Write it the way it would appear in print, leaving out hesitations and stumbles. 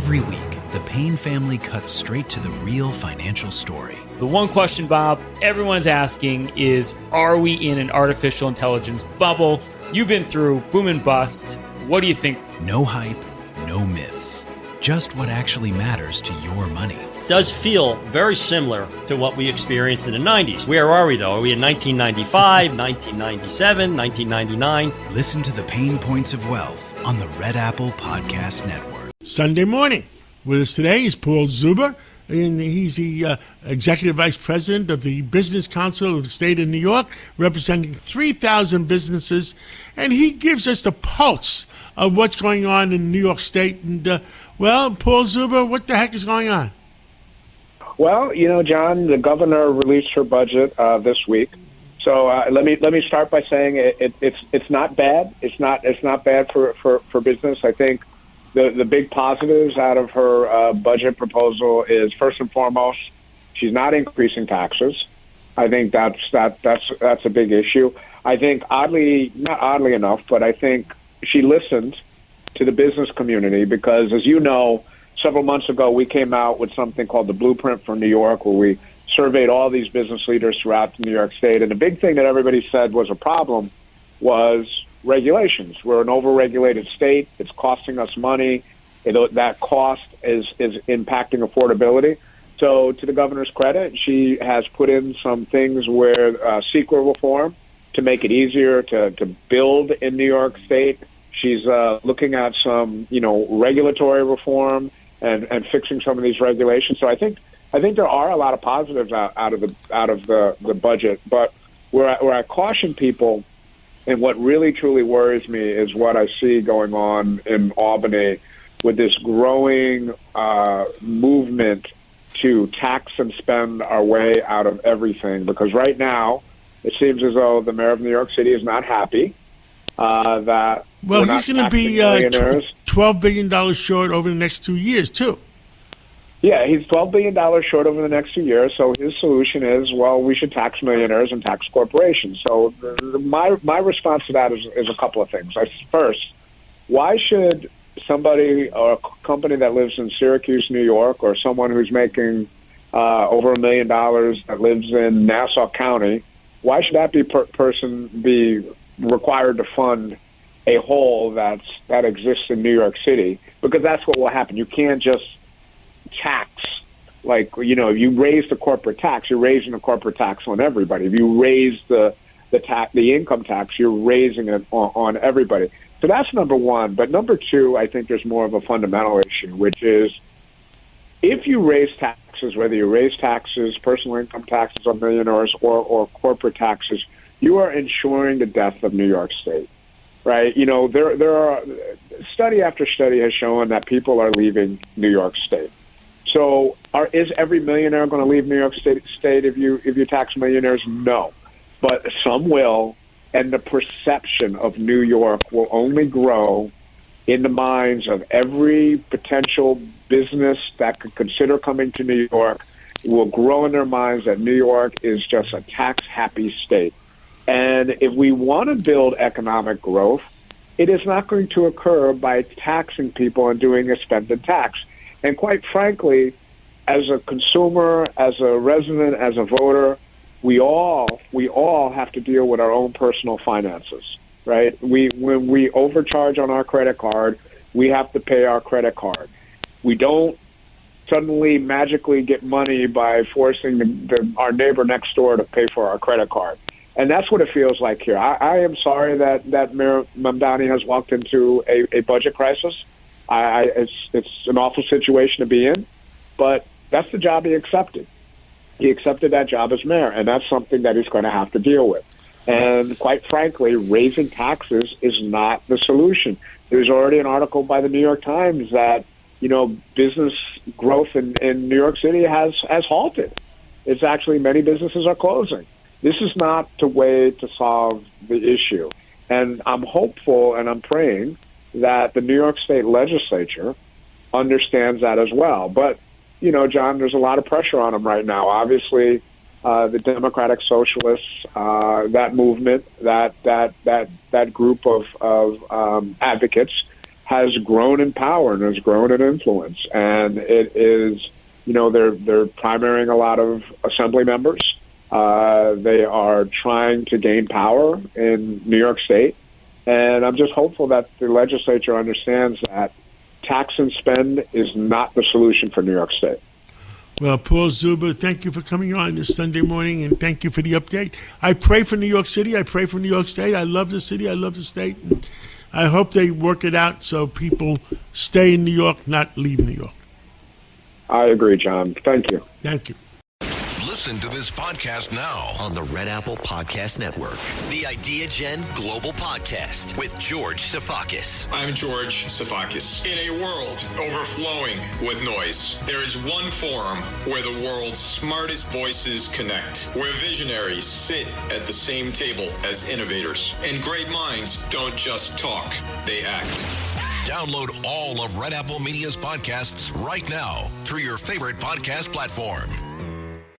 Every week, the Payne family cuts straight to the real financial story. The one question, Bob, everyone's asking is, are we in an artificial intelligence bubble? You've been through boom and bust. What do you think? No hype, no myths. Just what actually matters to your money. Does feel very similar to what we experienced in the 90s. Where are we, though? Are we in 1995, 1997, 1999? Listen to the Pain Points of Wealth on the Red Apple Podcast Network. Sunday morning. With us today is Paul Zuber, and he's the Executive Vice President of the Business Council of the State of New York, representing 3,000 businesses, and he gives us the pulse of what's going on in New York State. And, well, Paul Zuber, what the heck is going on? Well, you know, John, the governor released her budget this week. So let me start by saying it's not bad. It's not bad for business. I think the big positives out of her budget proposal is, first and foremost, she's not increasing taxes. I think that's a big issue. I think not oddly enough, but I think she listened to the business community because, as you know, several months ago we came out with something called the Blueprint for New York, where we surveyed all these business leaders throughout New York State, and the big thing that everybody said was a problem was regulations. We're an overregulated state. It's costing us money. That cost is impacting affordability. So to the governor's credit, she has put in some things where CEQA reform to make it easier to build in New York State. She's looking at some, regulatory reform and fixing some of these regulations. So I think there are a lot of positives out of the budget. But where I caution people, and what really truly worries me, is what I see going on in Albany with this growing movement to tax and spend our way out of everything. Because right now, it seems as though the mayor of New York City is not happy that well, he's going to be $12 billion short over the next 2 years, too. Yeah, he's $12 billion short over the next 2 years. So his solution is, well, we should tax millionaires and tax corporations. So my response to that is a couple of things. First, why should somebody or a company that lives in Syracuse, New York, or someone who's making over $1 million that lives in Nassau County, why should that person be required to fund a hole that exists in New York City? Because that's what will happen. You can't just tax, you raise the corporate tax, you're raising the corporate tax on everybody. If you raise the income tax, you're raising it on everybody. So that's number one. But number two, I think there's more of a fundamental issue, which is if you raise taxes, whether you raise taxes, personal income taxes on millionaires or corporate taxes, you are ensuring the death of New York State, right? There are study after study has shown that people are leaving New York State. So is every millionaire going to leave New York State if you tax millionaires? No, but some will, and the perception of New York will only grow in the minds of every potential business that could consider coming to New York. Will grow in their minds that New York is just a tax-happy state. And if we want to build economic growth, it is not going to occur by taxing people and doing a spend and tax. And quite frankly, as a consumer, as a resident, as a voter, we all have to deal with our own personal finances, right? When we overcharge on our credit card, we have to pay our credit card. We don't suddenly magically get money by forcing our neighbor next door to pay for our credit card. And that's what it feels like here. I am sorry that Mayor Mamdani has walked into a budget crisis. It's an awful situation to be in, but that's the job he accepted. He accepted that job as mayor, and that's something that he's going to have to deal with. And quite frankly, raising taxes is not the solution. There's already an article by the New York Times that, business growth in New York City has halted. It's actually many businesses are closing. This is not the way to solve the issue. And I'm hopeful and I'm praying that the New York State legislature understands that as well. But, John, there's a lot of pressure on them right now. Obviously, the Democratic Socialists, that movement, that group of advocates has grown in power and has grown in influence. And it is, they're primarying a lot of assembly members. They are trying to gain power in New York State. And I'm just hopeful that the legislature understands that tax and spend is not the solution for New York State. Well, Paul Zuber, thank you for coming on this Sunday morning, and thank you for the update. I pray for New York City. I pray for New York State. I love the city. I love the state. And I hope they work it out so people stay in New York, not leave New York. I agree, John. Thank you. Thank you. Listen to this podcast now on the Red Apple Podcast Network. The Idea Gen Global Podcast with George Sifakis. I'm George Sifakis. In a world overflowing with noise, there is one forum where the world's smartest voices connect, where visionaries sit at the same table as innovators, and great minds don't just talk, they act. Download all of Red Apple Media's podcasts right now through your favorite podcast platform.